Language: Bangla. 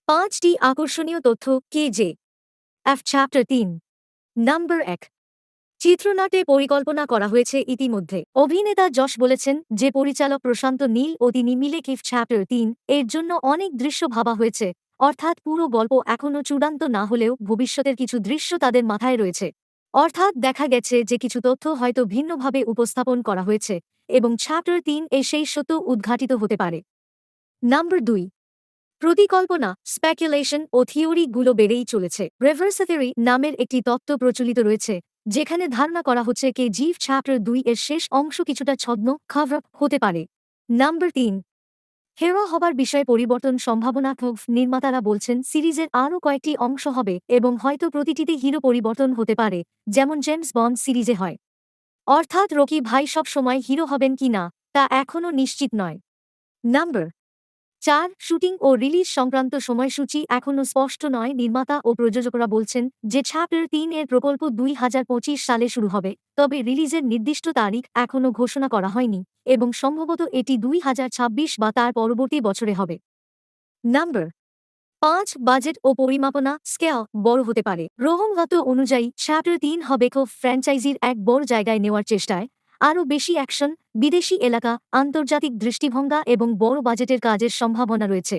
5টি আকর্ষণীয় তথ্য K J F chapter 3 number 1 চিত্রনাট্যে পরিকল্পনা করা হয়েছে ইতিমধ্যে। অভিনেতা যশ বলেছেন যে পরিচালক প্রশান্ত নীল ও তিনি মিলে কিফ চ্যাপ্টার 3 এর জন্য অনেক দৃশ্য ভাবা হয়েছে, অর্থাৎ পুরো গল্প এখনও চূড়ান্ত না হলেও ভবিষ্যতের কিছু দৃশ্য তাদের মাথায় রয়েছে। অর্থাৎ দেখা গেছে যে কিছু তথ্য হয়তো ভিন্নভাবে উপস্থাপন করা হয়েছে এবং চ্যাপ্টার 3 এ সেই সত্য উদ্ঘাটিত হতে পারে। নাম্বার 2 প্রতিকল্পনা, স্পেকুলেশন ও থিওরিগুলো বেড়েই চলেছে। রিভার্স থিওরি নামের একটি তত্ত্ব প্রচলিত রয়েছে, যেখানে ধারণা করা হচ্ছে কে জিভ চ্যাপ্টার 2 এর শেষ অংশ কিছুটা ছদ্ম খাভরাপ হতে পারে। নাম্বার 3 হিরো হবার বিষয়ে পরিবর্তন সম্ভাবনা। নির্মাতারা বলছেন সিরিজের আরও কয়েকটি অংশ হবে এবং হয়তো প্রতিটিতে হিরো পরিবর্তন হতে পারে, যেমন জেমস বন্ড সিরিজে হয়। অর্থাৎ রকি ভাই সব সময় হিরো হবেন কি না তা এখনও নিশ্চিত নয়। নাম্বার 4 শুটিং ও রিলিজ সংক্রান্ত সময়সূচি এখনও স্পষ্ট নয়। নির্মাতা ও প্রযোজকরা বলছেন যে চ্যাপ্টার 3 এর প্রকল্প 2025 সালে শুরু হবে, তবে রিলিজের নির্দিষ্ট তারিখ এখনও ঘোষণা করা হয়নি এবং সম্ভবত এটি 2026 বা তার পরবর্তী বছরে হবে। নাম্বার 5 বাজেট ও পরিমাপনা স্কেল বড় হতে পারে। রোহমগত অনুযায়ী চ্যাপ্টার 3 হবে ফ্র্যাঞ্চাইজির এক বড় জায়গায় নেওয়ার চেষ্টায়। আরও বেশি অ্যাকশন, বিদেশি এলাকা, আন্তর্জাতিক দৃষ্টিভঙ্গা এবং বড় বাজেটের কাজের সম্ভাবনা রয়েছে।